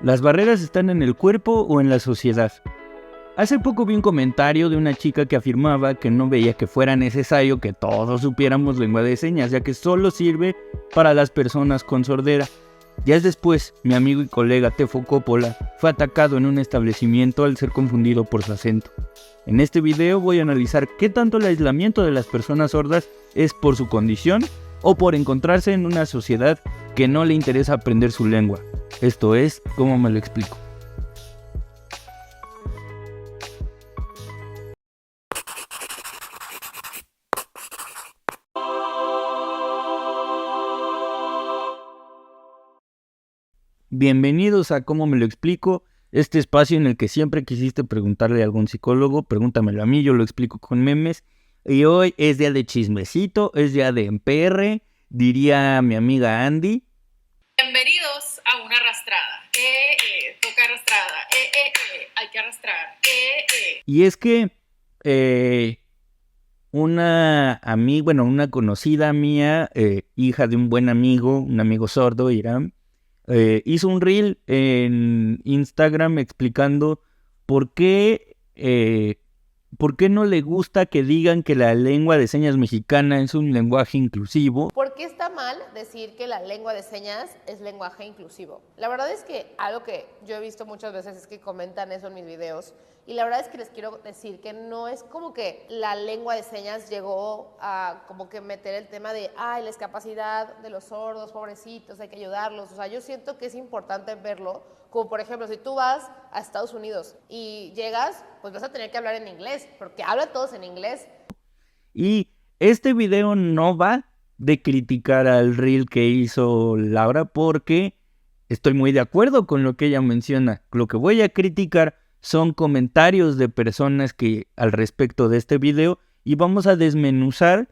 ¿Las barreras están en el cuerpo o en la sociedad? Hace poco vi un comentario de una chica que afirmaba que no veía que fuera necesario que todos supiéramos lengua de señas, ya que solo sirve para las personas con sordera. Días después, mi amigo y colega Tefo Coppola fue atacado en un establecimiento al ser confundido por su acento. En este video voy a analizar qué tanto el aislamiento de las personas sordas es por su condición o por encontrarse en una sociedad que no le interesa aprender su lengua. Esto es, ¿cómo me lo explico? Bienvenidos a ¿Cómo me lo explico? Este espacio en el que siempre quisiste preguntarle a algún psicólogo, pregúntamelo a mí, yo lo explico con memes. Y hoy es día de chismecito, es día de emperre, diría mi amiga Andy. Bienvenidos a una arrastrada. Toca arrastrada. Hay que arrastrar. Y es que una conocida mía, hija de un buen amigo, un amigo sordo, Irán, hizo un reel en Instagram explicando por qué no le gusta que digan que la lengua de señas mexicana es un lenguaje inclusivo. ¿Por qué está mal decir que la lengua de señas es lenguaje inclusivo? La verdad es que algo que yo he visto muchas veces es que comentan eso en mis videos, y la verdad es que les quiero decir que no es como que la lengua de señas llegó a como que meter el tema de la discapacidad de los sordos, pobrecitos, hay que ayudarlos. O sea, yo siento que es importante verlo, como por ejemplo, si tú vas a Estados Unidos y llegas, pues vas a tener que hablar en inglés, porque hablan todos en inglés. Y este video no va de criticar al reel que hizo Laura, porque estoy muy de acuerdo con lo que ella menciona. Lo que voy a criticar son comentarios de personas que al respecto de este video, y vamos a desmenuzar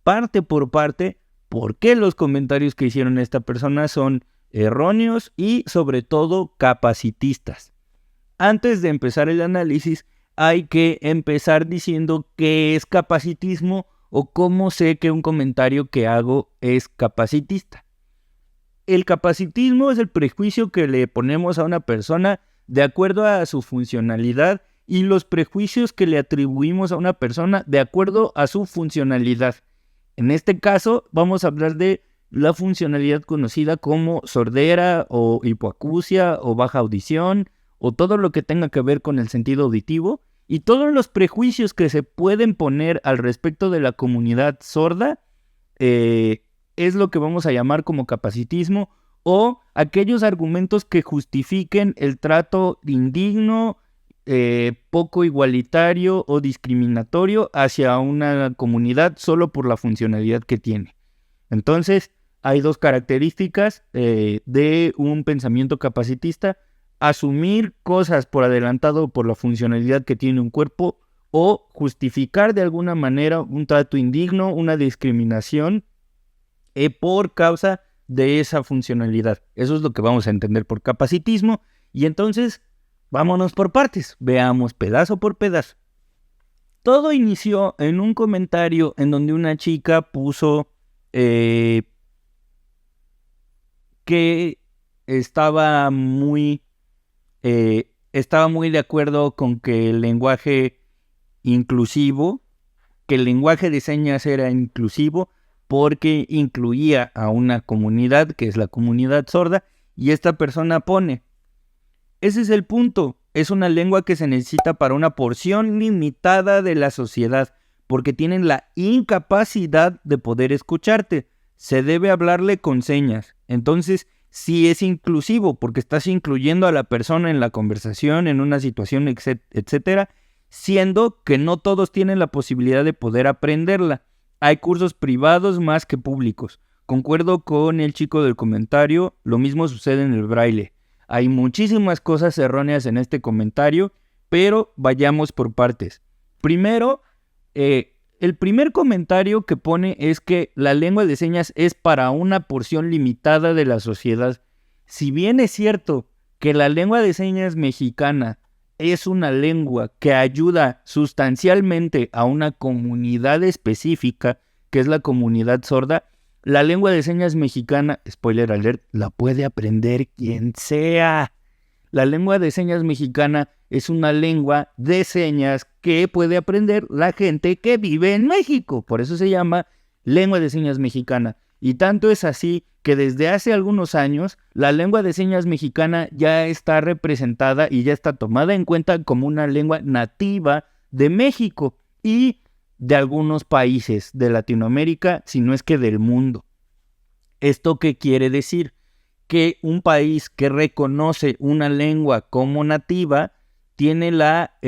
parte por parte por qué los comentarios que hicieron esta persona son erróneos y sobre todo capacitistas. Antes de empezar el análisis, hay que empezar diciendo qué es capacitismo o cómo sé que un comentario que hago es capacitista. El capacitismo es el prejuicio que le ponemos a una persona de acuerdo a su funcionalidad, y los prejuicios que le atribuimos a una persona de acuerdo a su funcionalidad. En este caso vamos a hablar de la funcionalidad conocida como sordera o hipoacusia o baja audición, o todo lo que tenga que ver con el sentido auditivo, y todos los prejuicios que se pueden poner al respecto de la comunidad sorda es lo que vamos a llamar como capacitismo, o aquellos argumentos que justifiquen el trato indigno, poco igualitario o discriminatorio hacia una comunidad solo por la funcionalidad que tiene. Entonces, hay dos características de un pensamiento capacitista: asumir cosas por adelantado por la funcionalidad que tiene un cuerpo, o justificar de alguna manera un trato indigno, una discriminación por causa de esa funcionalidad. Eso es lo que vamos a entender por capacitismo. Y entonces, vámonos por partes, veamos pedazo por pedazo. Todo inició en un comentario en donde una chica puso que estaba muy de acuerdo con que el lenguaje inclusivo, que el lenguaje de señas era inclusivo porque incluía a una comunidad que es la comunidad sorda, y esta persona pone: ese es el punto, es una lengua que se necesita para una porción limitada de la sociedad, porque tienen la incapacidad de poder escucharte. Se debe hablarle con señas. Entonces, sí es inclusivo, porque estás incluyendo a la persona en la conversación, en una situación, etcétera, siendo que no todos tienen la posibilidad de poder aprenderla. Hay cursos privados más que públicos. Concuerdo con el chico del comentario, lo mismo sucede en el braille. Hay muchísimas cosas erróneas en este comentario, pero vayamos por partes. Primero, el primer comentario que pone es que la lengua de señas es para una porción limitada de la sociedad. Si bien es cierto que la lengua de señas mexicana es una lengua que ayuda sustancialmente a una comunidad específica, que es la comunidad sorda, La lengua de señas mexicana, spoiler alert, la puede aprender quien sea. La lengua de señas mexicana es una lengua de señas que puede aprender la gente que vive en México. Por eso se llama lengua de señas mexicana. Y tanto es así que desde hace algunos años la lengua de señas mexicana ya está representada y ya está tomada en cuenta como una lengua nativa de México y de algunos países de Latinoamérica, si no es que del mundo. ¿Esto qué quiere decir? Que un país que reconoce una lengua como nativa tiene la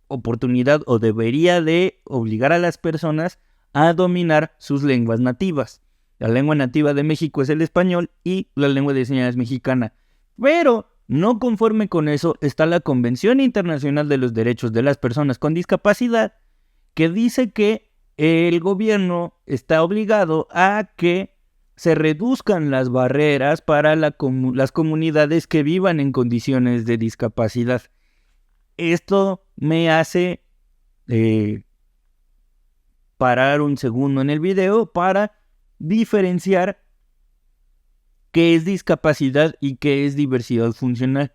oportunidad o debería de obligar a las personas a dominar sus lenguas nativas. La lengua nativa de México es el español y la lengua de señas mexicana. Pero no conforme con eso está la Convención Internacional de los Derechos de las Personas con Discapacidad, que dice que el gobierno está obligado a que se reduzcan las barreras para las comunidades que vivan en condiciones de discapacidad. Esto me hace parar un segundo en el video para diferenciar qué es discapacidad y qué es diversidad funcional.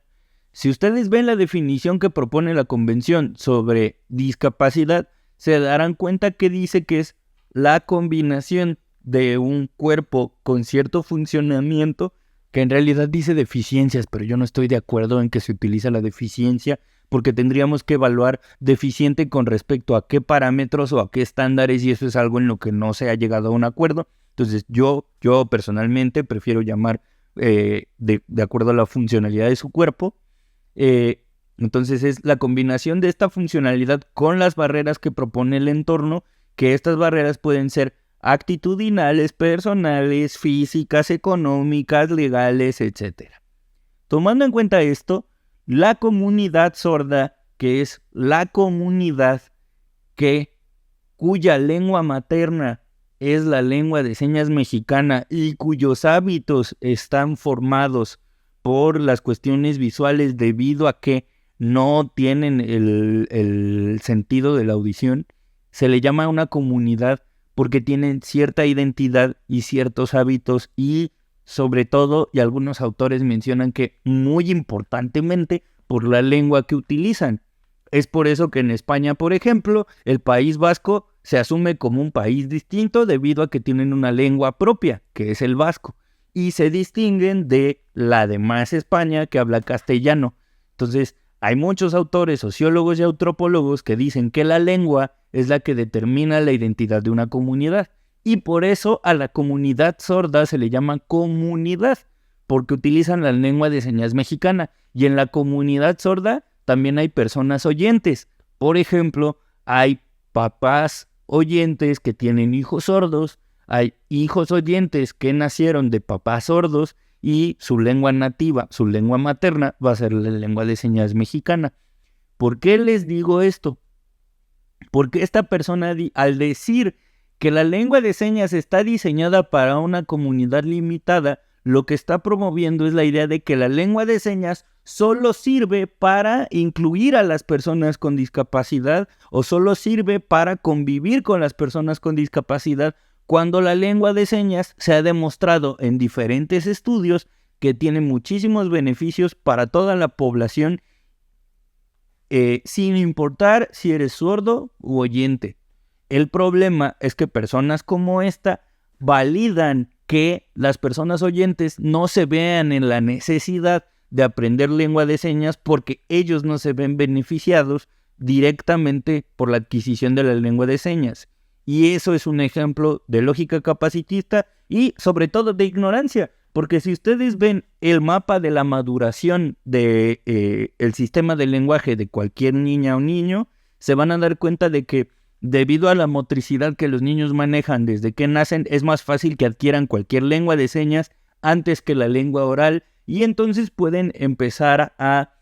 Si ustedes ven la definición que propone la Convención sobre discapacidad, se darán cuenta que dice que es la combinación de un cuerpo con cierto funcionamiento, que en realidad dice deficiencias, pero yo no estoy de acuerdo en que se utilice la deficiencia, porque tendríamos que evaluar deficiente con respecto a qué parámetros o a qué estándares, y eso es algo en lo que no se ha llegado a un acuerdo. Entonces yo personalmente prefiero llamar de acuerdo a la funcionalidad de su cuerpo. Entonces es la combinación de esta funcionalidad con las barreras que propone el entorno, que estas barreras pueden ser actitudinales, personales, físicas, económicas, legales, etc. Tomando en cuenta esto, la comunidad sorda, que es la comunidad cuya lengua materna es la lengua de señas mexicana y cuyos hábitos están formados por las cuestiones visuales debido a que no tienen el sentido de la audición, se le llama una comunidad porque tienen cierta identidad y ciertos hábitos y sobre todo, y algunos autores mencionan que muy importantemente, por la lengua que utilizan. Es por eso que en España, por ejemplo, el País Vasco se asume como un país distinto debido a que tienen una lengua propia, que es el vasco, y se distinguen de la demás España que habla castellano. Entonces, hay muchos autores, sociólogos y antropólogos que dicen que la lengua es la que determina la identidad de una comunidad. Y por eso a la comunidad sorda se le llama comunidad, porque utilizan la lengua de señas mexicana. Y en la comunidad sorda también hay personas oyentes. Por ejemplo, hay papás oyentes que tienen hijos sordos, hay hijos oyentes que nacieron de papás sordos y su lengua nativa, su lengua materna, va a ser la lengua de señas mexicana. ¿Por qué les digo esto? Porque esta persona, al decir que la lengua de señas está diseñada para una comunidad limitada, lo que está promoviendo es la idea de que la lengua de señas solo sirve para incluir a las personas con discapacidad o solo sirve para convivir con las personas con discapacidad, cuando la lengua de señas se ha demostrado en diferentes estudios que tiene muchísimos beneficios para toda la población, sin importar si eres sordo u oyente. El problema es que personas como esta validan que las personas oyentes no se vean en la necesidad de aprender lengua de señas porque ellos no se ven beneficiados directamente por la adquisición de la lengua de señas. Y eso es un ejemplo de lógica capacitista y sobre todo de ignorancia, porque si ustedes ven el mapa de la maduración de el sistema de lenguaje de cualquier niña o niño, se van a dar cuenta de que debido a la motricidad que los niños manejan desde que nacen, es más fácil que adquieran cualquier lengua de señas antes que la lengua oral, y entonces pueden empezar a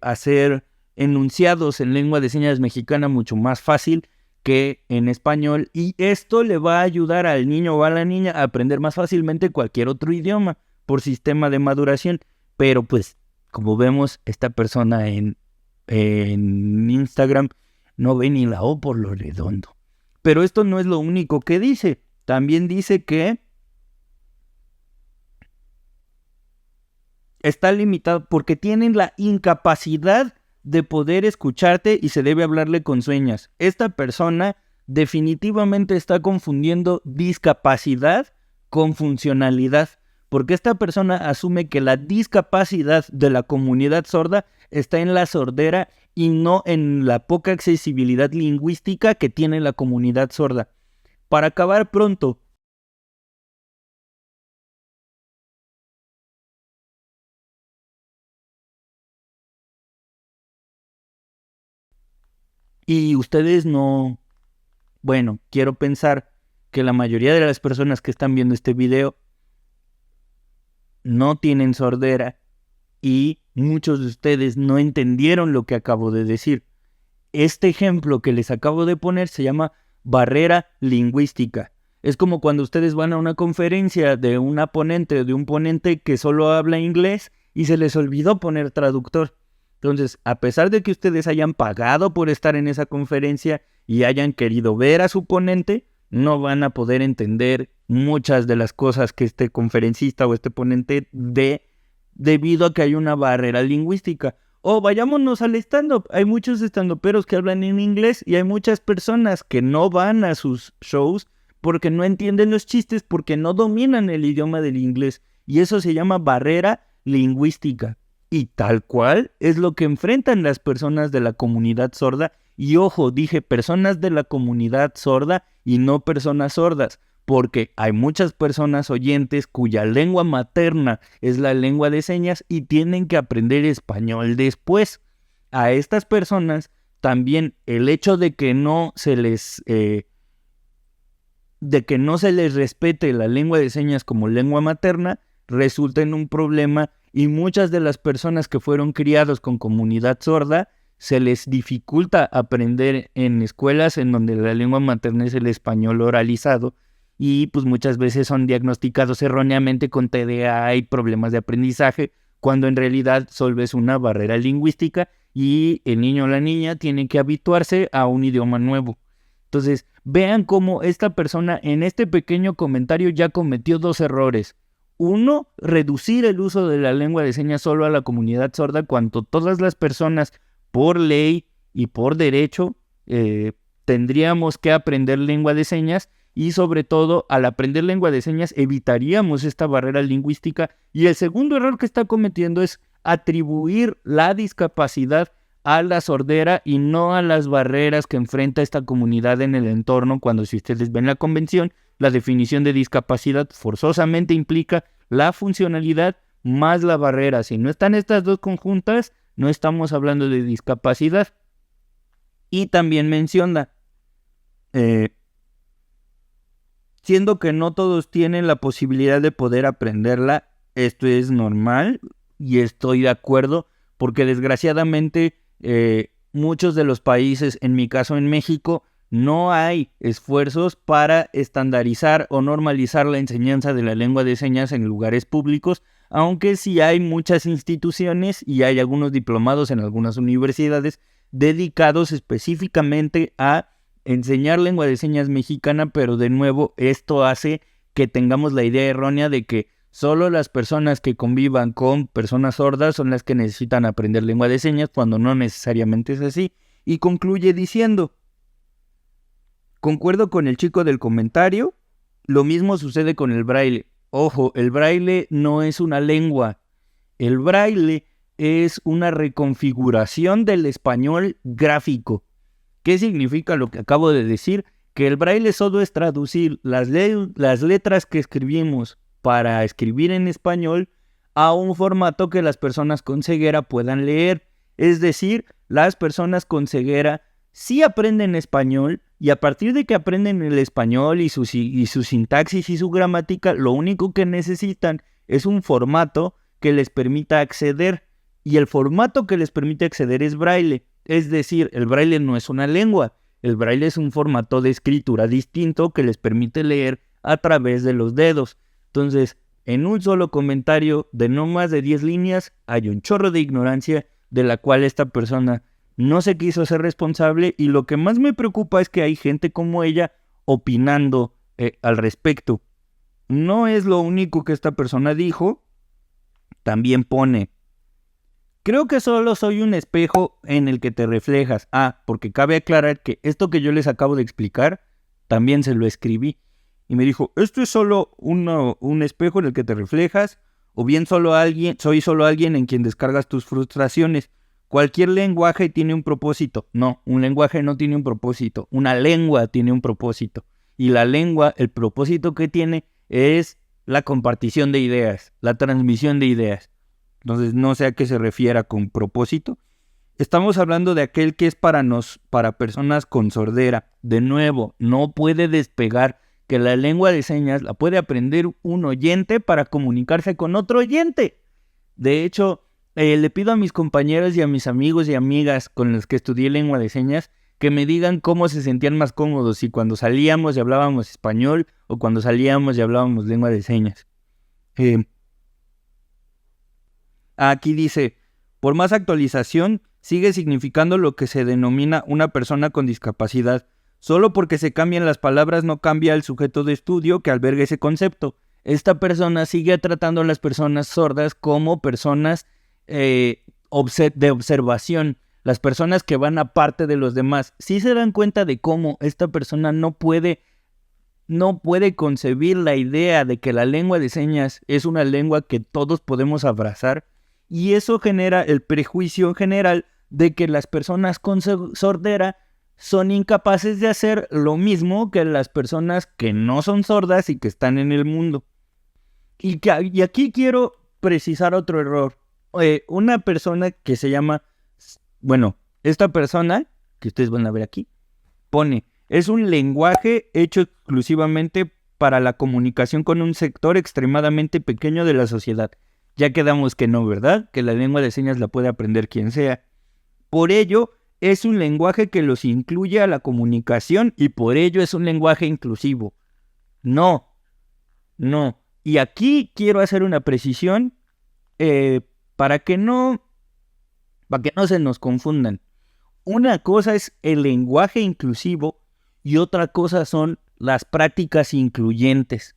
hacer enunciados en lengua de señas mexicana mucho más fácil que en español, y esto le va a ayudar al niño o a la niña a aprender más fácilmente cualquier otro idioma por sistema de maduración. Pero pues, como vemos, esta persona en Instagram no ve ni la O por lo redondo. Pero esto no es lo único que dice. También dice que está limitado porque tienen la incapacidad de poder escucharte y se debe hablarle con señas. Esta persona definitivamente está confundiendo discapacidad con funcionalidad, porque esta persona asume que la discapacidad de la comunidad sorda está en la sordera y no en la poca accesibilidad lingüística que tiene la comunidad sorda. Para acabar pronto, y ustedes no, bueno, quiero pensar que la mayoría de las personas que están viendo este video no tienen sordera y muchos de ustedes no entendieron lo que acabo de decir. Este ejemplo que les acabo de poner se llama barrera lingüística. Es como cuando ustedes van a una conferencia de una ponente o de un ponente que solo habla inglés y se les olvidó poner traductor. Entonces, a pesar de que ustedes hayan pagado por estar en esa conferencia y hayan querido ver a su ponente, no van a poder entender muchas de las cosas que este conferencista o este ponente debido a que hay una barrera lingüística. O vayámonos al stand-up. Hay muchos stand-uperos que hablan en inglés y hay muchas personas que no van a sus shows porque no entienden los chistes, porque no dominan el idioma del inglés. Y eso se llama barrera lingüística. Y tal cual es lo que enfrentan las personas de la comunidad sorda. Y ojo, dije personas de la comunidad sorda y no personas sordas, porque hay muchas personas oyentes cuya lengua materna es la lengua de señas y tienen que aprender español después. A estas personas también el hecho de que no se les respete la lengua de señas como lengua materna resulta en un problema, y muchas de las personas que fueron criados con comunidad sorda se les dificulta aprender en escuelas en donde la lengua materna es el español oralizado, y pues muchas veces son diagnosticados erróneamente con TDA y problemas de aprendizaje, cuando en realidad solo es una barrera lingüística y el niño o la niña tienen que habituarse a un idioma nuevo. Entonces, vean cómo esta persona en este pequeño comentario ya cometió dos errores. Uno, reducir el uso de la lengua de señas solo a la comunidad sorda, cuando todas las personas, por ley y por derecho, tendríamos que aprender lengua de señas, y sobre todo, al aprender lengua de señas, evitaríamos esta barrera lingüística. Y el segundo error que está cometiendo es atribuir la discapacidad a la sordera y no a las barreras que enfrenta esta comunidad en el entorno, cuando, si ustedes ven la convención, la definición de discapacidad forzosamente implica la funcionalidad más la barrera. Si no están estas dos conjuntas, no estamos hablando de discapacidad. Y también menciona, siendo que no todos tienen la posibilidad de poder aprenderla, esto es normal y estoy de acuerdo, porque desgraciadamente muchos de los países, en mi caso en México, no hay esfuerzos para estandarizar o normalizar la enseñanza de la lengua de señas en lugares públicos, aunque sí hay muchas instituciones y hay algunos diplomados en algunas universidades dedicados específicamente a enseñar lengua de señas mexicana, pero de nuevo esto hace que tengamos la idea errónea de que solo las personas que convivan con personas sordas son las que necesitan aprender lengua de señas, cuando no necesariamente es así. Y concluye diciendo: concuerdo con el chico del comentario, lo mismo sucede con el braille. Ojo, el braille no es una lengua. El braille es una reconfiguración del español gráfico. ¿Qué significa lo que acabo de decir? Que el braille solo es traducir las letras que escribimos para escribir en español a un formato que las personas con ceguera puedan leer. Es decir, las personas con ceguera sí aprenden español, y a partir de que aprenden el español y su sintaxis y su gramática, lo único que necesitan es un formato que les permita acceder, y el formato que les permite acceder es braille. Es decir, el braille no es una lengua, el braille es un formato de escritura distinto que les permite leer a través de los dedos. Entonces, en un solo comentario de no más de 10 líneas hay un chorro de ignorancia de la cual esta persona no se quiso ser responsable, y lo que más me preocupa es que hay gente como ella opinando al respecto. No es lo único que esta persona dijo. También pone: creo que solo soy un espejo en el que te reflejas. Porque cabe aclarar que esto que yo les acabo de explicar, también se lo escribí. Y me dijo: ¿esto es solo un espejo en el que te reflejas? ¿O bien soy solo alguien en quien descargas tus frustraciones? Cualquier lenguaje tiene un propósito. No, un lenguaje no tiene un propósito. Una lengua tiene un propósito. Y la lengua, el propósito que tiene es la compartición de ideas, la transmisión de ideas. Entonces, no sé a qué se refiera con propósito. Estamos hablando de aquel que es para personas con sordera. De nuevo, no puede despegar que la lengua de señas la puede aprender un oyente para comunicarse con otro oyente. De hecho, le pido a mis compañeros y a mis amigos y amigas con los que estudié lengua de señas que me digan cómo se sentían más cómodos, si cuando salíamos y hablábamos español o cuando salíamos y hablábamos lengua de señas. Aquí dice: por más actualización, sigue significando lo que se denomina una persona con discapacidad. Solo porque se cambian las palabras no cambia el sujeto de estudio que alberga ese concepto. Esta persona sigue tratando a las personas sordas como personas de observación, las personas que van aparte de los demás. Si se dan cuenta de cómo esta persona no puede concebir la idea de que la lengua de señas es una lengua que todos podemos abrazar, y eso genera el prejuicio general de que las personas con sordera son incapaces de hacer lo mismo que las personas que no son sordas y que están en el mundo. Y aquí quiero precisar otro error. Una persona que se llama... esta persona, que ustedes van a ver aquí, pone: es un lenguaje hecho exclusivamente para la comunicación con un sector extremadamente pequeño de la sociedad. Ya quedamos que no, ¿verdad? Que la lengua de señas la puede aprender quien sea. Por ello, es un lenguaje que los incluye a la comunicación y por ello es un lenguaje inclusivo. No. Y aquí quiero hacer una precisión para que no se nos confundan. Una cosa es el lenguaje inclusivo y otra cosa son las prácticas incluyentes.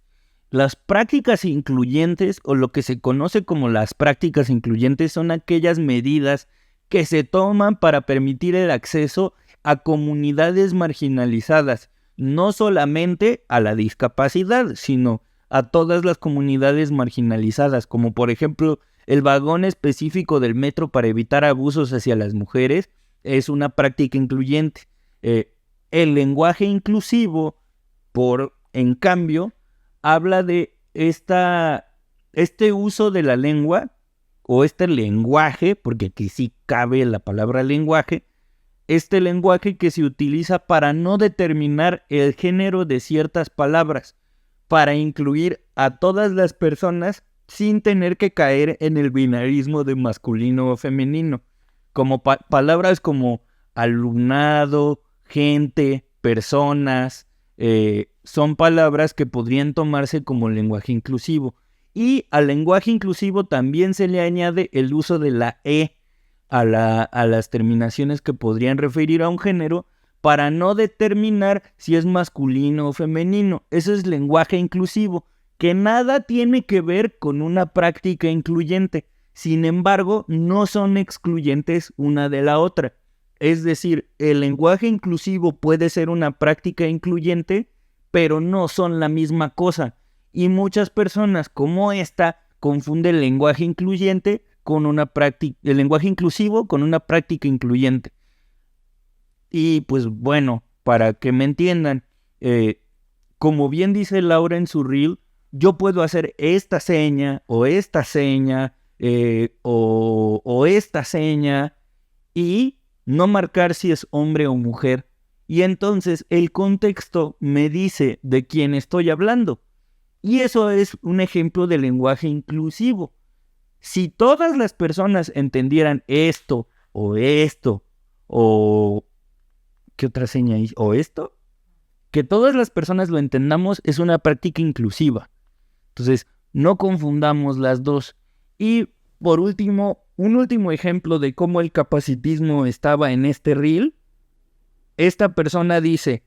Las prácticas incluyentes, o lo que se conoce como las prácticas incluyentes, son aquellas medidas que se toman para permitir el acceso a comunidades marginalizadas, no solamente a la discapacidad, sino a todas las comunidades marginalizadas, como por ejemplo el vagón específico del metro para evitar abusos hacia las mujeres, es una práctica incluyente. El lenguaje inclusivo, en cambio, habla de este uso de la lengua, o este lenguaje, porque aquí sí cabe la palabra lenguaje, este lenguaje que se utiliza para no determinar el género de ciertas palabras, para incluir a todas las personas sin tener que caer en el binarismo de masculino o femenino, como palabras como alumnado, gente, personas, son palabras que podrían tomarse como lenguaje inclusivo. Y al lenguaje inclusivo también se le añade el uso de la E a las terminaciones que podrían referir a un género para no determinar si es masculino o femenino. Eso es lenguaje inclusivo, que nada tiene que ver con una práctica incluyente. Sin embargo, no son excluyentes una de la otra. Es decir, el lenguaje inclusivo puede ser una práctica incluyente, pero no son la misma cosa. Y muchas personas como esta confunden el lenguaje incluyente con el lenguaje inclusivo con una práctica incluyente. Y pues bueno, para que me entiendan, como bien dice Laura en su reel, yo puedo hacer esta seña o esta seña o esta seña y no marcar si es hombre o mujer. Y entonces el contexto me dice de quién estoy hablando. Y eso es un ejemplo de lenguaje inclusivo. Si todas las personas entendieran esto, o ¿qué otra seña hay? O esto, que todas las personas lo entendamos, es una práctica inclusiva. Entonces, no confundamos las dos. Y por último, un último ejemplo de cómo el capacitismo estaba en este reel. Esta persona dice: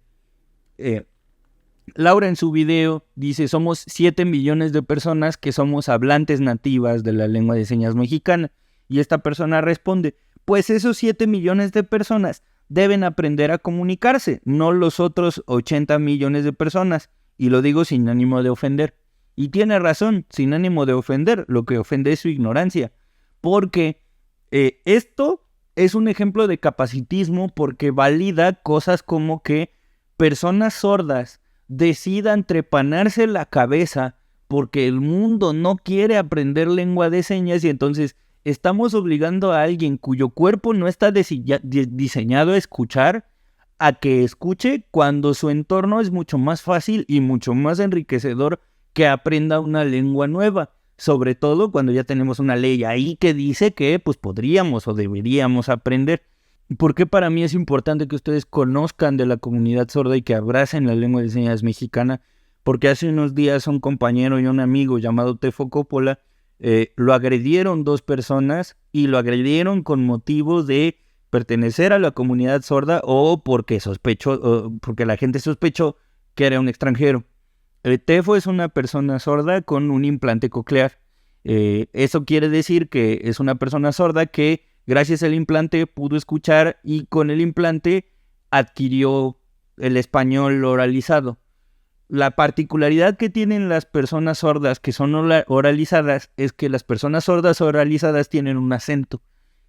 Laura en su video dice, somos 7 millones de personas que somos hablantes nativas de la lengua de señas mexicana. Y esta persona responde, pues esos 7 millones de personas deben aprender a comunicarse, no los otros 80 millones de personas. Y lo digo sin ánimo de ofender. Y tiene razón, sin ánimo de ofender, lo que ofende es su ignorancia. Porque esto es un ejemplo de capacitismo porque valida cosas como que personas sordas decidan trepanarse la cabeza porque el mundo no quiere aprender lengua de señas y entonces estamos obligando a alguien cuyo cuerpo no está diseñado a escuchar a que escuche cuando su entorno es mucho más fácil y mucho más enriquecedor que aprenda una lengua nueva. Sobre todo cuando ya tenemos una ley ahí que dice que pues podríamos o deberíamos aprender. ¿Por qué para mí es importante que ustedes conozcan de la comunidad sorda y que abracen la lengua de señas mexicana? Porque hace unos días un compañero y un amigo llamado Tefo Coppola lo agredieron 2 personas y lo agredieron con motivo de pertenecer a la comunidad sorda o porque porque la gente sospechó que era un extranjero. Tefo es una persona sorda con un implante coclear. Eso quiere decir que es una persona sorda que gracias al implante pudo escuchar y con el implante adquirió el español oralizado. La particularidad que tienen las personas sordas que son oralizadas es que las personas sordas oralizadas tienen un acento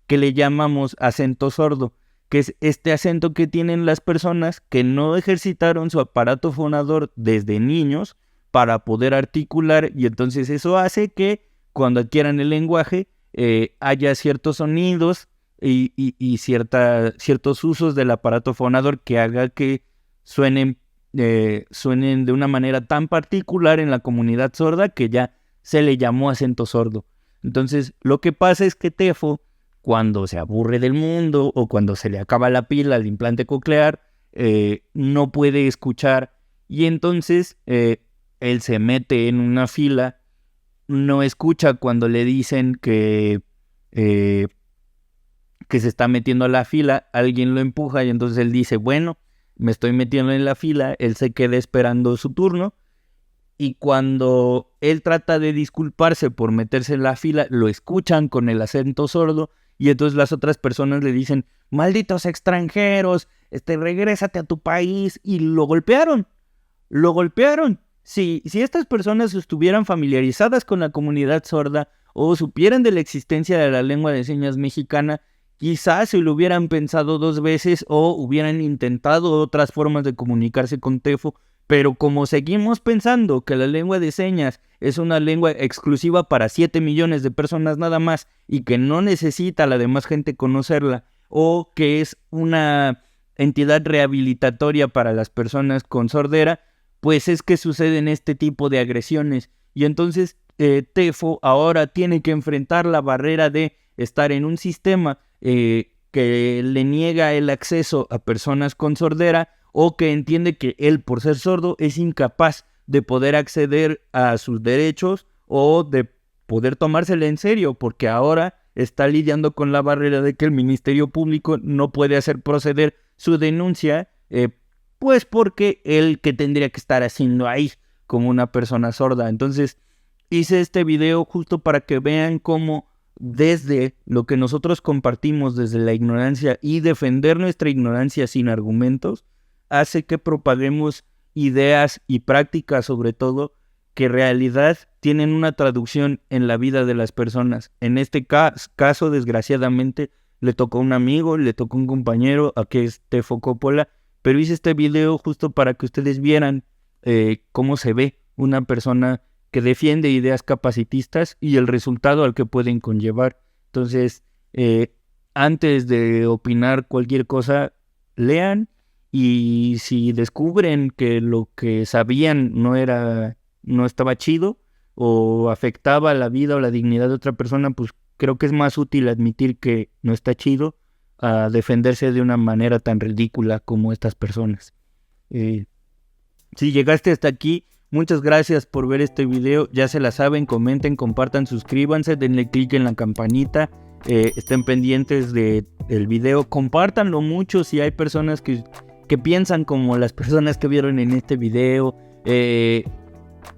que le llamamos acento sordo, que es este acento que tienen las personas que no ejercitaron su aparato fonador desde niños para poder articular y entonces eso hace que cuando adquieran el lenguaje haya ciertos sonidos y ciertos usos del aparato fonador que haga que suenen de una manera tan particular en la comunidad sorda que ya se le llamó acento sordo. Entonces, lo que pasa es que Tefo, cuando se aburre del mundo o cuando se le acaba la pila al implante coclear, no puede escuchar y entonces él se mete en una fila, no escucha cuando le dicen que se está metiendo a la fila, alguien lo empuja y entonces él dice, bueno, me estoy metiendo en la fila, él se queda esperando su turno y cuando él trata de disculparse por meterse en la fila, lo escuchan con el acento sordo y entonces las otras personas le dicen, malditos extranjeros, regrésate a tu país y lo golpearon. Si estas personas estuvieran familiarizadas con la comunidad sorda o supieran de la existencia de la lengua de señas mexicana, quizás se lo hubieran pensado 2 veces o hubieran intentado otras formas de comunicarse con Tefo, pero como seguimos pensando que la lengua de señas es una lengua exclusiva para 7 millones de personas nada más y que no necesita a la demás gente conocerla o que es una entidad rehabilitatoria para las personas con sordera, pues es que suceden este tipo de agresiones y entonces Tefo ahora tiene que enfrentar la barrera de estar en un sistema que le niega el acceso a personas con sordera o que entiende que él por ser sordo es incapaz de poder acceder a sus derechos o de poder tomársela en serio porque ahora está lidiando con la barrera de que el Ministerio Público no puede hacer proceder su denuncia pues porque él que tendría que estar haciendo ahí como una persona sorda. Entonces hice este video justo para que vean cómo desde lo que nosotros compartimos desde la ignorancia y defender nuestra ignorancia sin argumentos hace que propaguemos ideas y prácticas sobre todo que en realidad tienen una traducción en la vida de las personas. En este caso desgraciadamente le tocó a un amigo, le tocó a un compañero, a que es Tefo Coppola, pero hice este video justo para que ustedes vieran cómo se ve una persona que defiende ideas capacitistas y el resultado al que pueden conllevar. Entonces, antes de opinar cualquier cosa, lean y si descubren que lo que sabían no estaba chido o afectaba la vida o la dignidad de otra persona, pues creo que es más útil admitir que no está chido a defenderse de una manera tan ridícula como estas personas. Si llegaste hasta aquí, muchas gracias por ver este video. Ya se la saben, comenten, compartan, suscríbanse, denle click en la campanita, estén pendientes del video, compártanlo mucho si hay personas que piensan como las personas que vieron en este video,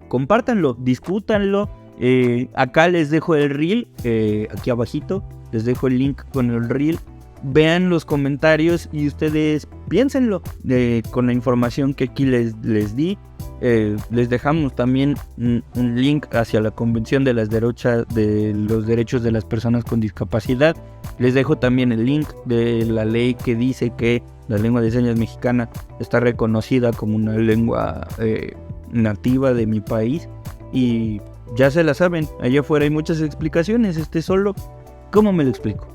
Compártanlo, discútanlo. Acá les dejo el reel, aquí abajito, les dejo el link con el reel. Vean los comentarios y ustedes piénsenlo con la información que aquí les di. Les dejamos también un link hacia la Convención de los Derechos de las Personas con Discapacidad. Les dejo también el link de la ley que dice que la lengua de señas mexicana está reconocida como una lengua nativa de mi país. Y ya se la saben, allá afuera hay muchas explicaciones. Solo, ¿cómo me lo explico?